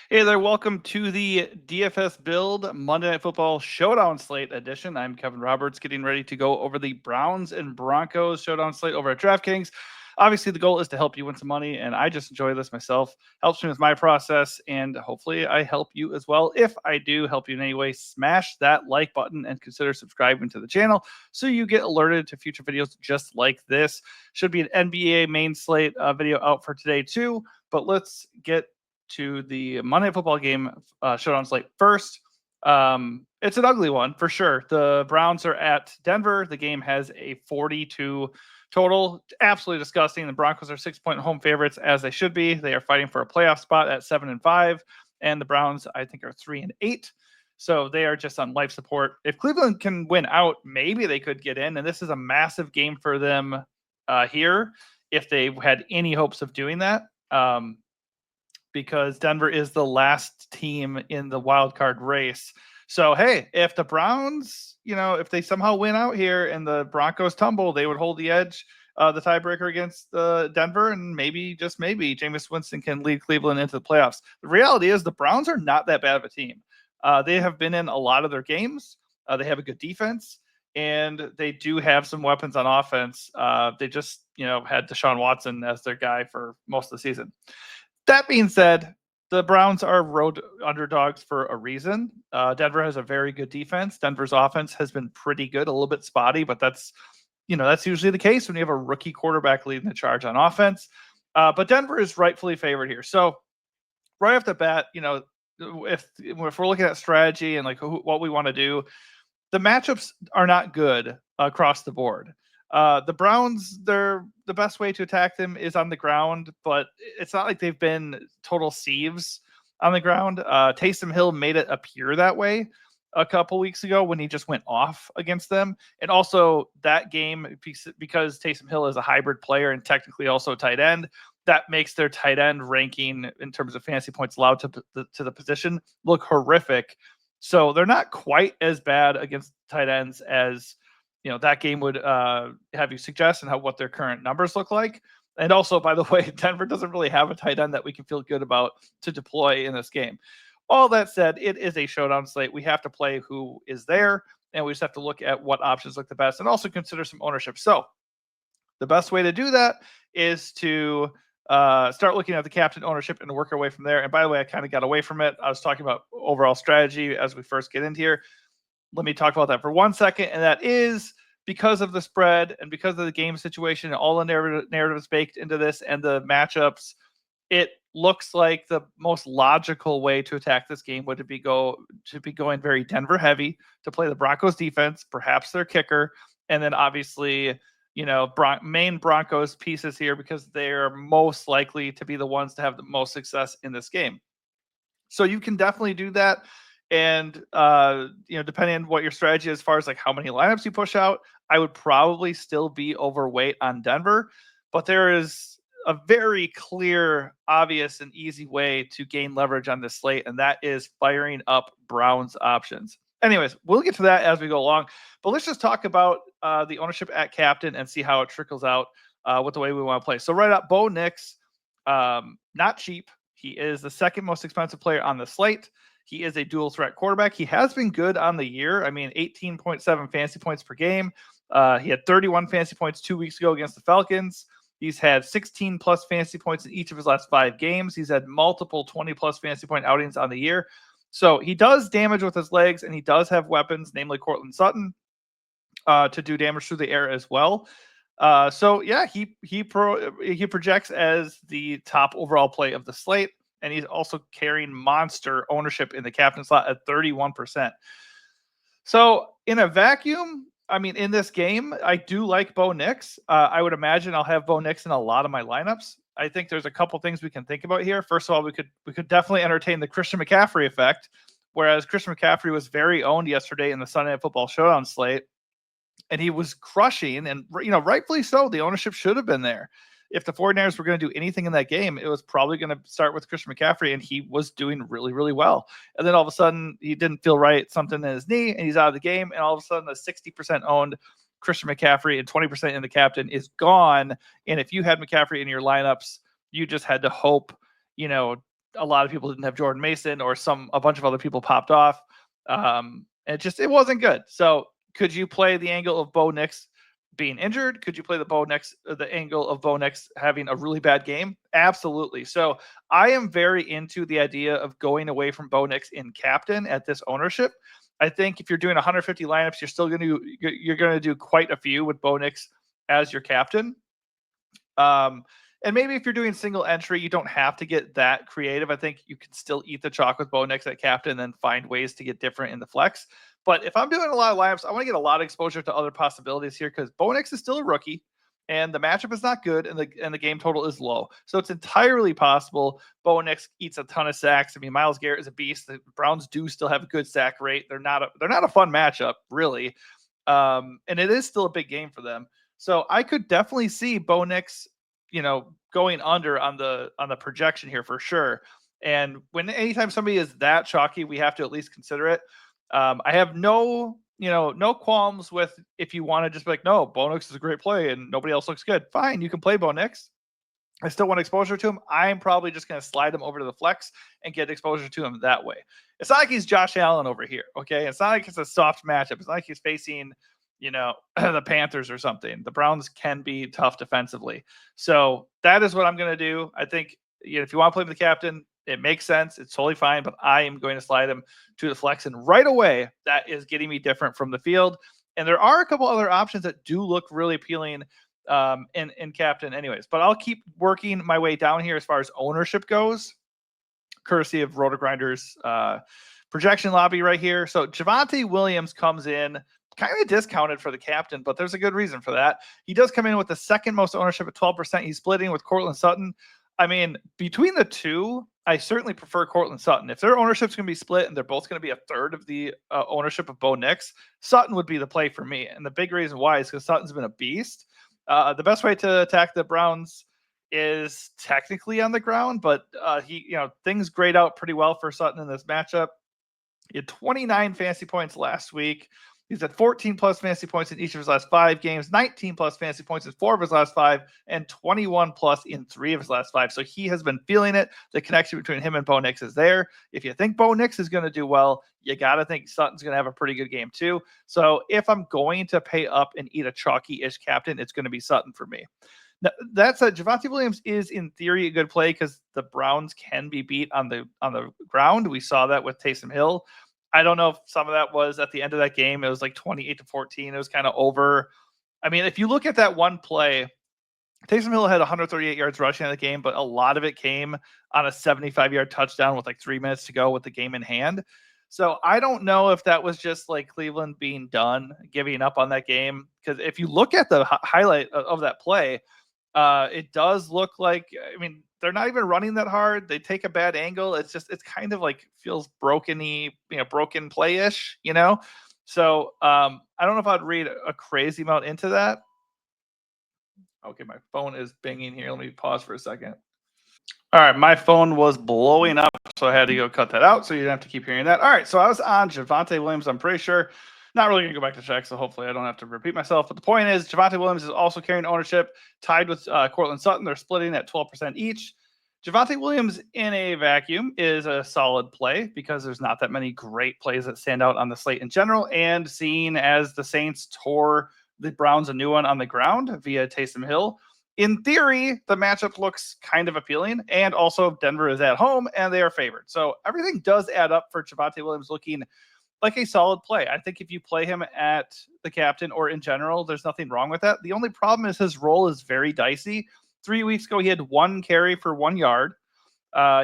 Hey there, welcome to the DFS Build Monday Night Football Showdown Slate edition. I'm Kevin Roberts, getting ready to go over the Browns and Broncos Showdown Slate over at DraftKings. Obviously, the goal is to help you win some money, and I just enjoy this myself. Helps me with my process, and hopefully I help you as well. If I do help you in any way, smash that like button and consider subscribing to the channel so you get alerted to future videos just like this. Should be an NBA main slate video out for today too, but let's get to the Monday Night Football game showdown slate first. It's an ugly one for sure. The Browns are at Denver. The game has a 42 total. Absolutely disgusting. The Broncos are 6-point home favorites, as they should be. They are fighting for a playoff spot at 7-5, and the Browns, I think, are 3-8. So they are just on life support. If Cleveland can win out, maybe they could get in, and this is a massive game for them here if they had any hopes of doing that. Because Denver is the last team in the wild card race. So, hey, if the Browns, if they somehow win out here and the Broncos tumble, they would hold the edge, the tiebreaker against Denver, and maybe, just maybe, Jameis Winston can lead Cleveland into the playoffs. The reality is the Browns are not that bad of a team. They have been in a lot of their games. They have a good defense, and they do have some weapons on offense. They just, had Deshaun Watson as their guy for most of the season. That being said, the Browns are road underdogs for a reason. Denver has a very good defense. Denver's offense has been pretty good, a little bit spotty, but that's usually the case when you have a rookie quarterback leading the charge on offense. But Denver is rightfully favored here. So right off the bat, if we're looking at strategy and like what we want to do, the matchups are not good across the board. The Browns, the best way to attack them is on the ground, but it's not like they've been total sieves on the ground. Taysom Hill made it appear that way a couple weeks ago when he just went off against them. And also that game, because Taysom Hill is a hybrid player and technically also a tight end, that makes their tight end ranking in terms of fantasy points allowed to the position look horrific. So they're not quite as bad against tight ends as that game would have you suggest, and what their current numbers look like. And also, by the way, Denver doesn't really have a tight end that we can feel good about to deploy in this game. All that said, it is a showdown slate. We have to play who is there, and we just have to look at what options look the best and also consider some ownership. So the best way to do that is to start looking at the captain ownership and work our way from there. And by the way, I kind of got away from it. I was talking about overall strategy as we first get into here. Let me talk about that for 1 second, and that is because of the spread and because of the game situation and all the narratives baked into this and the matchups. It looks like the most logical way to attack this game would be going very Denver heavy to play the Broncos defense, perhaps their kicker, and then obviously main Broncos pieces here because they are most likely to be the ones to have the most success in this game. So you can definitely do that. And, depending on what your strategy is, as far as like how many lineups you push out, I would probably still be overweight on Denver. But there is a very clear, obvious, and easy way to gain leverage on this slate, and that is firing up Browns options. Anyways, we'll get to that as we go along. But let's just talk about the ownership at captain and see how it trickles out with the way we want to play. So right up, Bo Nix, not cheap. He is the second most expensive player on the slate. He is a dual threat quarterback. He has been good on the year. I mean, 18.7 fantasy points per game. He had 31 fantasy points 2 weeks ago against the Falcons. He's had 16 plus fantasy points in each of his last 5 games. He's had multiple 20 plus fantasy point outings on the year. So he does damage with his legs, and he does have weapons, namely Cortland Sutton, to do damage through the air as well. So yeah, he projects as the top overall play of the slate. And he's also carrying monster ownership in the captain slot at 31%. So in a vacuum, I mean, in this game, I do like Bo Nix. I would imagine I'll have Bo Nix in a lot of my lineups. I think there's a couple things we can think about here. First of all, we could definitely entertain the Christian McCaffrey effect, whereas Christian McCaffrey was very owned yesterday in the Sunday Night Football Showdown slate, and he was crushing, and rightfully so. The ownership should have been there. If the 49ers were going to do anything in that game, it was probably going to start with Christian McCaffrey, and he was doing really, really well. And then all of a sudden, he didn't feel right, something in his knee, and he's out of the game. And all of a sudden, the 60% owned Christian McCaffrey and 20% in the captain is gone. And if you had McCaffrey in your lineups, you just had to hope, a lot of people didn't have Jordan Mason, or a bunch of other people popped off. It wasn't good. So could you play the angle of Bo Nix being injured? Could you play the angle of Bo Nix having a really bad game? Absolutely. So I am very into the idea of going away from Bo Nix in captain at this ownership. I think if you're doing 150 lineups, you're going to do quite a few with Bo Nix as your captain. And maybe if you're doing single entry, you don't have to get that creative. I think you can still eat the chalk with Bo Nix at captain and then find ways to get different in the flex. But if I'm doing a lot of lineups, I want to get a lot of exposure to other possibilities here, because Bo Nix is still a rookie and the matchup is not good, and the game total is low. So it's entirely possible Bo Nix eats a ton of sacks. I mean, Myles Garrett is a beast. The Browns do still have a good sack rate. They're not a fun matchup, really. And it is still a big game for them. So I could definitely see Bo Nix, going under on the projection here for sure. And anytime somebody is that chalky, we have to at least consider it. I have no qualms with, if you want to just be like, no, Bo Nix is a great play and nobody else looks good. Fine, you can play Bo Nix. I still want exposure to him. I'm probably just going to slide him over to the flex and get exposure to him that way. It's not like he's Josh Allen over here, okay? It's not like it's a soft matchup. It's not like he's facing, the Panthers or something. The Browns can be tough defensively. So that is what I'm going to do. I think if you want to play with the captain, it makes sense. It's totally fine, but I am going to slide him to the flex. And right away, that is getting me different from the field. And there are a couple other options that do look really appealing in captain anyways, but I'll keep working my way down here as far as ownership goes, courtesy of Roto Grinders projection lobby right here. So Javonte Williams comes in kind of discounted for the captain, but there's a good reason for that. He does come in with the second most ownership at 12%. He's splitting with Courtland Sutton. I mean, between the two, I certainly prefer Courtland Sutton. If their ownership's going to be split and they're both going to be a third of the ownership of Bo Nix, Sutton would be the play for me. And the big reason why is because Sutton's been a beast. The best way to attack the Browns is technically on the ground, but things grade out pretty well for Sutton in this matchup. He had 29 fantasy points last week. He's at 14 plus fantasy points in each of his last 5 games, 19 plus fantasy points in 4 of his last 5, and 21 plus in 3 of his last 5. So he has been feeling it. The connection between him and Bo Nix is there. If you think Bo Nix is going to do well, you got to think Sutton's going to have a pretty good game too. So if I'm going to pay up and eat a chalky-ish captain, it's going to be Sutton for me. Now, that said, Javonte Williams is in theory a good play because the Browns can be beat on the ground. We saw that with Taysom Hill. I don't know if some of that was at the end of that game. It was like 28-14. It was kind of over. I mean, if you look at that one play, Taysom Hill had 138 yards rushing in the game, but a lot of it came on a 75-yard touchdown with like 3 minutes to go with the game in hand. So I don't know if that was just like Cleveland being done, giving up on that game. Because if you look at the highlight of that play, it does look like, I mean, they're not even running that hard. They take a bad angle. It's kind of like feels broken play-ish, So I don't know if I'd read a crazy amount into that. Okay, my phone is binging here. Let me pause for a second. All right, my phone was blowing up, so I had to go cut that out, so you don't have to keep hearing that. All right, so I was on Javonte Williams, I'm pretty sure. Not really going to go back to check, so hopefully I don't have to repeat myself. But the point is, Javonte Williams is also carrying ownership, tied with Courtland Sutton. They're splitting at 12% each. Javonte Williams in a vacuum is a solid play because there's not that many great plays that stand out on the slate in general. And seeing as the Saints tore the Browns a new one on the ground via Taysom Hill, in theory, the matchup looks kind of appealing. And also Denver is at home and they are favored. So everything does add up for Javonte Williams looking like a solid play. I think if you play him at the captain or in general, there's nothing wrong with that. The only problem is his role is very dicey. 3 weeks ago, he had 1 carry for 1 yard.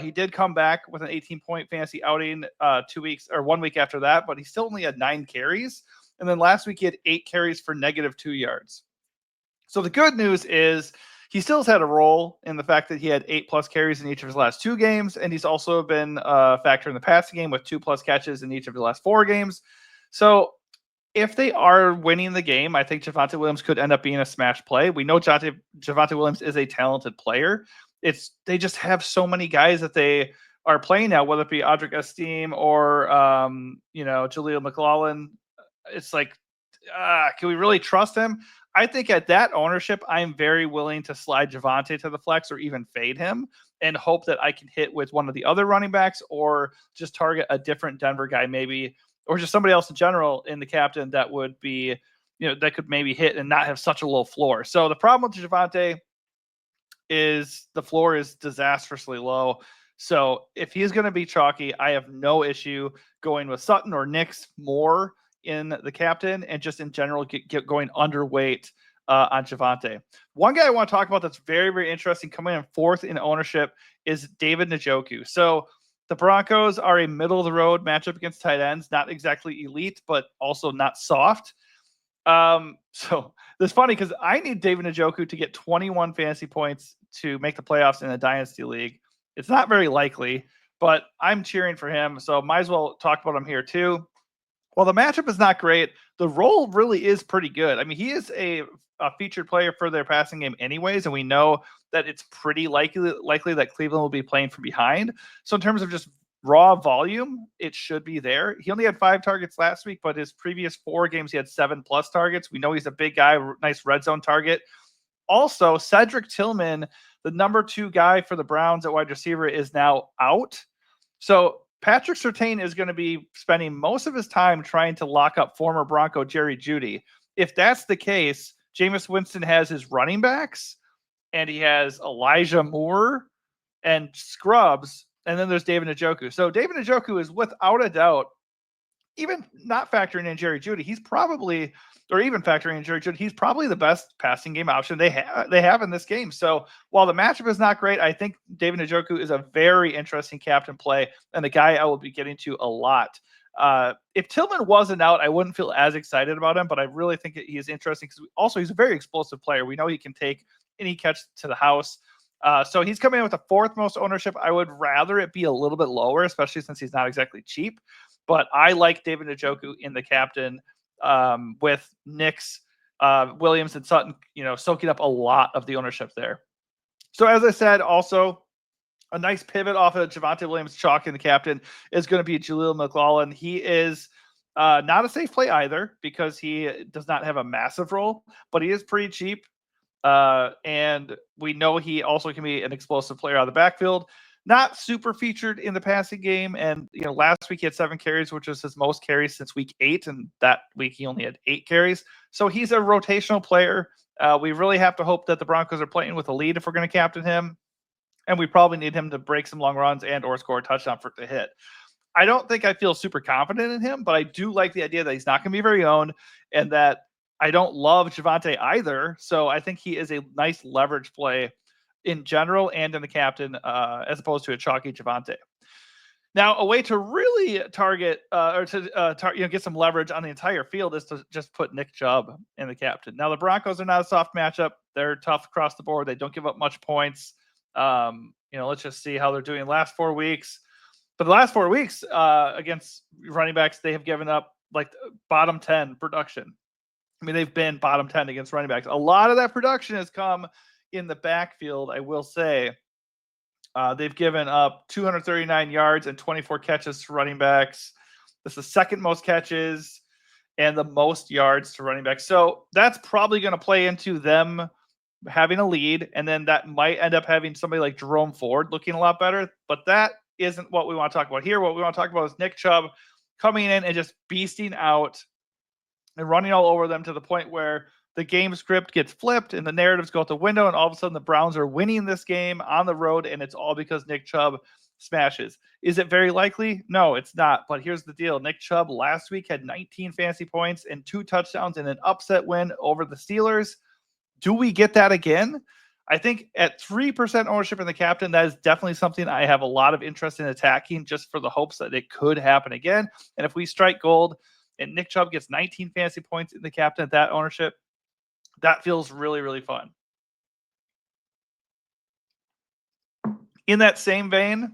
He did come back with an 18-point fantasy outing 1 week after that, but he still only had 9 carries. And then last week, he had 8 carries for -2 yards. So the good news is he still has had a role in the fact that he had 8+ carries in each of his last 2 games, and he's also been a factor in the passing game with 2+ catches in each of the last 4 games. So if they are winning the game, I think Javonte Williams could end up being a smash play. We know Javonte Williams is a talented player. They just have so many guys that they are playing now, whether it be Audric Esteem or Jaleel McLaughlin. It's like, can we really trust him? I think at that ownership, I'm very willing to slide Javonte to the flex or even fade him and hope that I can hit with one of the other running backs or just target a different Denver guy maybe, or just somebody else in general in the captain that would be, that could maybe hit and not have such a low floor. So the problem with Javonte is the floor is disastrously low. So if he's going to be chalky, I have no issue going with Sutton or Nix more in the captain and just in general get going underweight on Javonte. One guy I want to talk about that's very, very interesting coming in fourth in ownership is David Njoku. So the Broncos are a middle of the road matchup against tight ends, not exactly elite, but also not soft. So it's funny because I need David Njoku to get 21 fantasy points to make the playoffs in a dynasty league. It's not very likely, but I'm cheering for him. So might as well talk about him here too. Well, the matchup is not great. The role really is pretty good. I mean, he is a featured player for their passing game anyways, and we know that it's pretty likely that Cleveland will be playing from behind. So in terms of just raw volume, it should be there. He only had 5 targets last week, but his previous 4 games, he had 7+ targets. We know he's a big guy, nice red zone target. Also, Cedric Tillman, the number 2 guy for the Browns at wide receiver, is now out. So Patrick Surtain is going to be spending most of his time trying to lock up former Bronco Jerry Jeudy. If that's the case, Jameis Winston has his running backs, and he has Elijah Moore and Scrubs, and then there's David Njoku. So David Njoku is without a doubt, even not factoring in Jerry Jeudy, he's probably, or even factoring in Jerry Jeudy, he's probably the best passing game option they have in this game. So while the matchup is not great, I think David Njoku is a very interesting captain play and the guy I will be getting to a lot. If Tillman wasn't out, I wouldn't feel as excited about him, but I really think he is interesting because also he's a very explosive player. We know he can take any catch to the house. So he's coming in with the 4th most ownership. I would rather it be a little bit lower, especially since he's not exactly cheap. But I like David Njoku in the captain with Nix, Williams, and Sutton, soaking up a lot of the ownership there. So as I said, also a nice pivot off of Javonte Williams chalk in the captain is going to be Jaleel McLaughlin. He is not a safe play either because he does not have a massive role, but he is pretty cheap. And we know he also can be an explosive player out of the backfield. Not super featured in the passing game. And, last week he had 7 carries, which was his most carries since week 8. And that week he only had 8 carries. So he's a rotational player. We really have to hope that the Broncos are playing with a lead if we're going to captain him. And we probably need him to break some long runs and or score a touchdown for it to hit. I don't think I feel super confident in him, but I do like the idea that he's not going to be very owned and that I don't love Javonte either. So I think he is a nice leverage play in general and in the captain as opposed to a chalky Javonte. Now, a way to really target or to get some leverage on the entire field is to just put Nick Chubb in the captain. Now, the Broncos are not a soft matchup. They're tough across the board. They don't give up much points. Let's just see how they're doing the last 4 weeks. But the last 4 weeks against running backs, they have given up like bottom 10 production. I mean, they've been bottom 10 against running backs. A lot of that production has come in the backfield, I will say. They've given up 239 yards and 24 catches to running backs. That's the 2nd most catches and the most yards to running backs. So that's probably going to play into them having a lead, and then that might end up having somebody like Jerome Ford looking a lot better. But that isn't what we want to talk about here. What we want to talk about is Nick Chubb coming in and just beasting out and running all over them to the point where the game script gets flipped and the narratives go out the window, and all of a sudden the Browns are winning this game on the road, and it's all because Nick Chubb smashes. Is it very likely? No, it's not. But here's the deal. Nick Chubb last week had 19 fantasy points and 2 touchdowns in an upset win over the Steelers. Do we get that again? I think at 3% ownership in the captain, that is definitely something I have a lot of interest in attacking just for the hopes that it could happen again. And if we strike gold and Nick Chubb gets 19 fantasy points in the captain at that ownership, that feels really, really fun. In that same vein,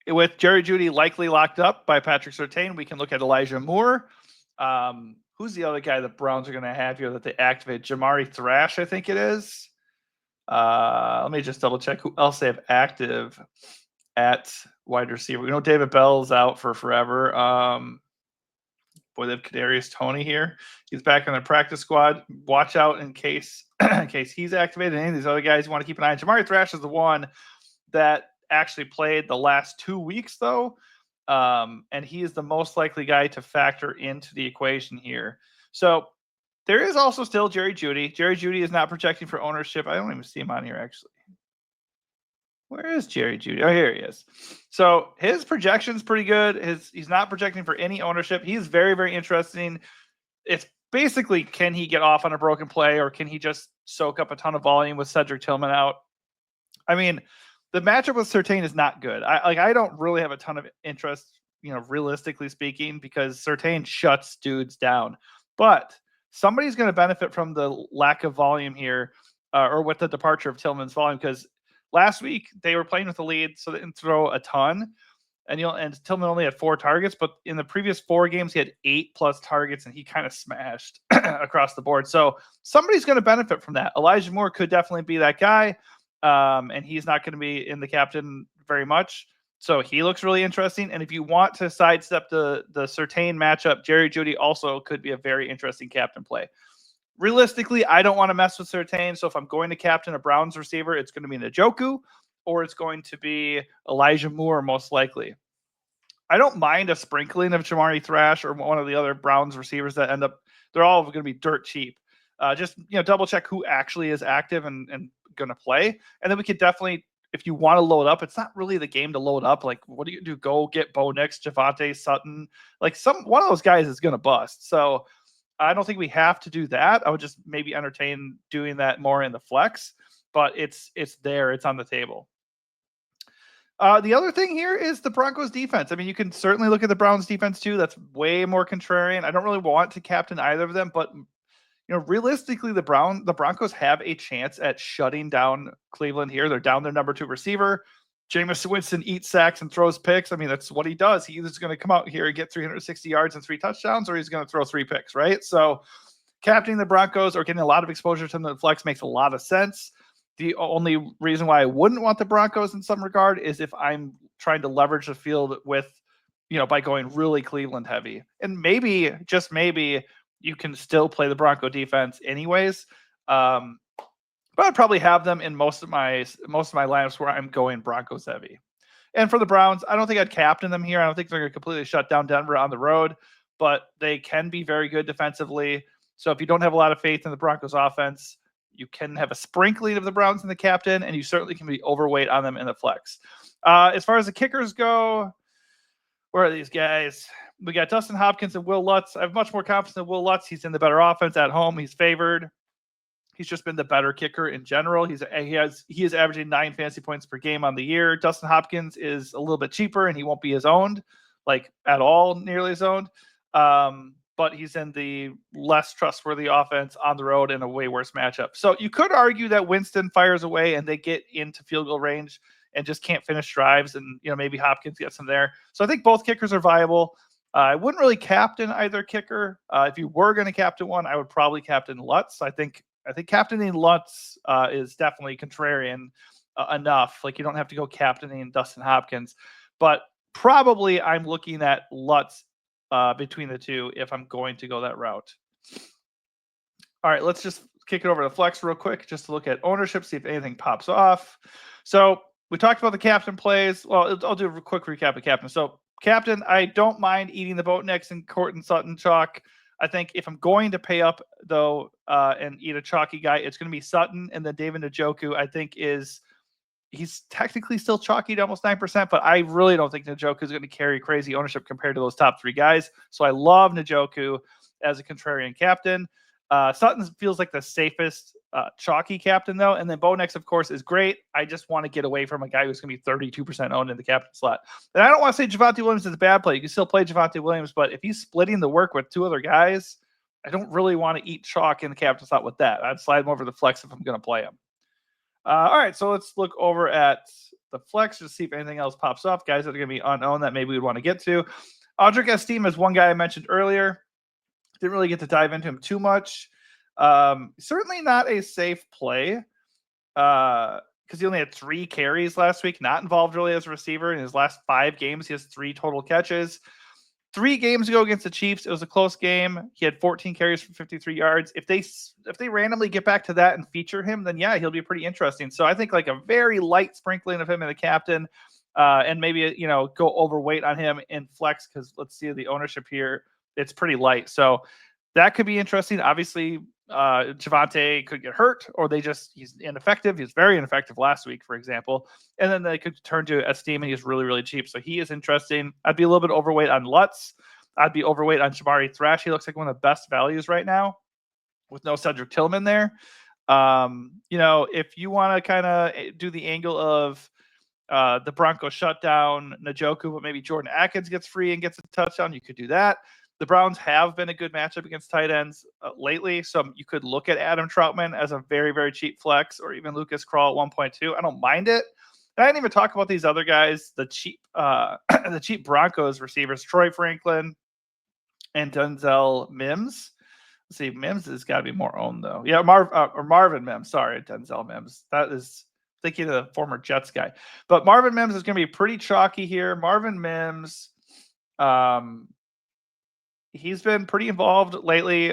with Jerry Jeudy likely locked up by Patrick Surtain, we can look at Elijah Moore. Who's the other guy the Browns are going to have here that they activate? Jamari Thrash, I think it is. Let me just double check who else they have active at wide receiver. We know David Bell's out for forever. Boy, they have Kadarius Toney here. He's back on their practice squad. Watch out in case he's activated. Any of these other guys you want to keep an eye on. Jamari Thrash is the one that actually played the last 2 weeks, though. And he is the most likely guy to factor into the equation here. So there is also still Jerry Jeudy. Jerry Jeudy is not projecting for ownership. I don't even see him on here, actually. Where is Jerry Jeudy? Oh, here he is. So his projection's pretty good. He's not projecting for any ownership. He's very, very interesting. It's basically, can he get off on a broken play, or can he just soak up a ton of volume with Cedric Tillman out? I mean, the matchup with Surtain is not good. I don't really have a ton of interest, realistically speaking, because Surtain shuts dudes down. But somebody's going to benefit from the lack of volume here, or with the departure of Tillman's volume, because last week they were playing with the lead, so they didn't throw a ton. And Tillman only had 4 targets, but in the previous 4 games, he had 8+ targets, and he kind of smashed across the board. So somebody's going to benefit from that. Elijah Moore could definitely be that guy, and he's not going to be in the captain very much. So he looks really interesting. And if you want to sidestep the Surtain matchup, Jerry Jeudy also could be a very interesting captain play. Realistically, I don't want to mess with Surtain. So if I'm going to captain a Browns receiver, it's going to be Njoku, or it's going to be Elijah Moore, most likely. I don't mind a sprinkling of Jamari Thrash or one of the other Browns receivers that end up, they're all going to be dirt cheap. Just double check who actually is active and going to play. And then we could definitely, if you want to load up, it's not really the game to load up. Like, what do you do? Go get Bo Nix, Javonte, Sutton. Like, one of those guys is going to bust. So I don't think we have to do that. I would just maybe entertain doing that more in the flex, but it's there. It's on the table. The other thing here is the Broncos defense. I mean, you can certainly look at the Browns defense too. That's way more contrarian. I don't really want to captain either of them, but realistically, the Broncos have a chance at shutting down Cleveland here. They're down their number 2 receiver. Jameis Winston eats sacks and throws picks. I mean, that's what he does. He either's going to come out here and get 360 yards and 3 touchdowns, or he's going to throw 3 picks, right? So captaining the Broncos or getting a lot of exposure to the flex makes a lot of sense. The only reason why I wouldn't want the Broncos in some regard is if I'm trying to leverage the field with, by going really Cleveland heavy. And maybe, just maybe, you can still play the Bronco defense anyways. But I'd probably have them in most of my lineups where I'm going Broncos heavy. And for the Browns, I don't think I'd captain them here. I don't think they're going to completely shut down Denver on the road, but they can be very good defensively. So if you don't have a lot of faith in the Broncos offense, you can have a sprinkling of the Browns in the captain, and you certainly can be overweight on them in the flex. As far as the kickers go, where are these guys? We got Dustin Hopkins and Will Lutz. I have much more confidence in Will Lutz. He's in the better offense at home. He's favored. He's just been the better kicker in general. He is averaging 9 fantasy points per game on the year. Dustin Hopkins is a little bit cheaper, and he won't be as owned, like at all, nearly as owned. But he's in the less trustworthy offense on the road in a way worse matchup. So you could argue that Winston fires away and they get into field goal range and just can't finish drives, and maybe Hopkins gets them there. So I think both kickers are viable. I wouldn't really captain either kicker. If you were going to captain one, I would probably captain Lutz. I think captaining Lutz is definitely contrarian enough. Like, you don't have to go captaining Dustin Hopkins, but probably I'm looking at Lutz between the two if I'm going to go that route. All right, let's just kick it over to flex real quick just to look at ownership, see if anything pops off. So we talked about the captain plays. Well, I'll do a quick recap of captain. So captain, I don't mind eating the Bo Nix and Courtland Sutton chalk. I think if I'm going to pay up, though, and eat a chalky guy, it's going to be Sutton. And then David Njoku, I think, he's technically still chalky to almost 9%, but I really don't think Njoku is going to carry crazy ownership compared to those top 3 guys. So I love Njoku as a contrarian captain. Sutton feels like the safest chalky captain, though. And then Bo Nix, of course, is great. I just want to get away from a guy who's going to be 32% owned in the captain slot. And I don't want to say Javonte Williams is a bad play. You can still play Javonte Williams, but if he's splitting the work with 2 other guys, I don't really want to eat chalk in the captain slot with that. I'd slide him over the flex if I'm going to play him. All right, so let's look over at the flex to see if anything else pops up. Guys that are going to be unowned that maybe we'd want to get to. Audric Estime is one guy I mentioned earlier. Didn't really get to dive into him too much. Certainly not a safe play because he only had 3 carries last week, not involved really as a receiver. In his last 5 games, he has 3 total catches. 3 games ago against the Chiefs, it was a close game. He had 14 carries for 53 yards. If they randomly get back to that and feature him, then yeah, he'll be pretty interesting. So I think like a very light sprinkling of him in the captain, and maybe go overweight on him in flex, because let's see the ownership here. It's pretty light. So that could be interesting. Obviously, Javonte could get hurt, or he's ineffective. He was very ineffective last week, for example. And then they could turn to Esteem, and he's really, really cheap. So he is interesting. I'd be a little bit overweight on Lutz. I'd be overweight on Shamari Thrash. He looks like one of the best values right now with no Cedric Tillman there. If you want to kind of do the angle of the Broncos shutdown Njoku, but maybe Jordan Atkins gets free and gets a touchdown, you could do that. The Browns have been a good matchup against tight ends lately, so you could look at Adam Troutman as a very, very cheap flex, or even Lucas Krull at 1.2. I don't mind it. And I didn't even talk about these other guys, the cheap the cheap Broncos receivers, Troy Franklin and Denzel Mims. Let's see, Mims has got to be more owned, though. Yeah, Marvin Mims. Sorry, Denzel Mims. That is thinking of the former Jets guy. But Marvin Mims is going to be pretty chalky here. Marvin Mims, he's been pretty involved lately.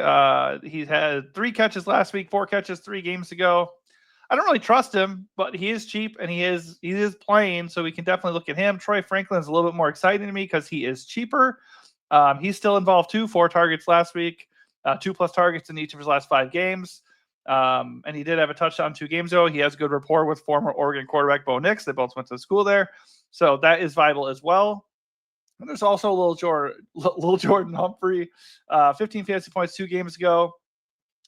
He had 3 catches last week, 4 catches 3 games ago. I don't really trust him, but he is cheap and he is playing, so we can definitely look at him. Troy Franklin is a little bit more exciting to me because he is cheaper. He's still involved too. 4 targets last week, 2+ targets in each of his last 5 games. And he did have a touchdown 2 games ago. He has good rapport with former Oregon quarterback Bo Nix. They both went to school there, so that is viable as well. And there's also little Jordan Humphrey, 15 fantasy points 2 games ago.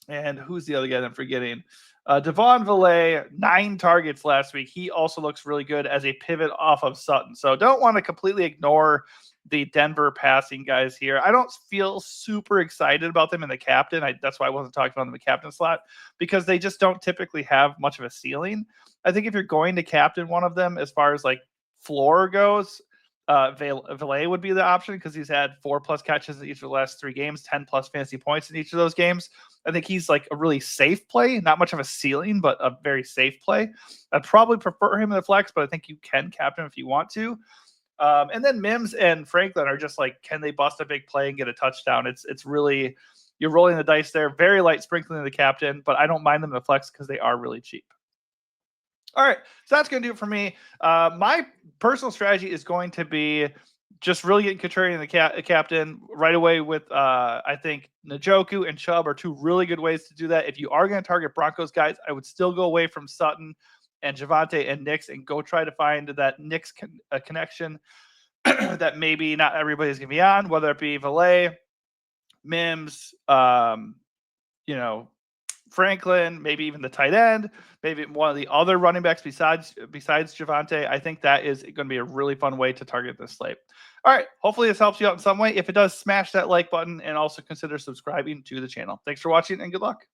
And who's the other guy that I'm forgetting? Devon Villay, 9 targets last week. He also looks really good as a pivot off of Sutton. So don't want to completely ignore the Denver passing guys here. I don't feel super excited about them in the captain. That's why I wasn't talking about them in the captain slot, because they just don't typically have much of a ceiling. I think if you're going to captain one of them, as far as like floor goes, Villay would be the option, because he's had 4+ catches in each of the last 3 games, 10+ fantasy points in each of those games. I think he's like a really safe play, not much of a ceiling, but a very safe play. I'd probably prefer him in the flex, but I think you can captain him if you want to. And then Mims and Franklin are just like, can they bust a big play and get a touchdown? It's really, you're rolling the dice there. Very light sprinkling of the captain, but I don't mind them in the flex because they are really cheap. All right, so that's going to do it for me. My personal strategy is going to be just really getting contrarian in the captain right away with, I think, Njoku and Chubb are 2 really good ways to do that. If you are going to target Broncos guys, I would still go away from Sutton and Javonte and Nix and go try to find that Nix connection that maybe not everybody's going to be on, whether it be Villay, Mims, Franklin, maybe even the tight end, maybe one of the other running backs besides Javonte. I think that is going to be a really fun way to target this slate. All right, hopefully this helps you out in some way. If it does, smash that like button and also consider subscribing to the channel. Thanks for watching and good luck.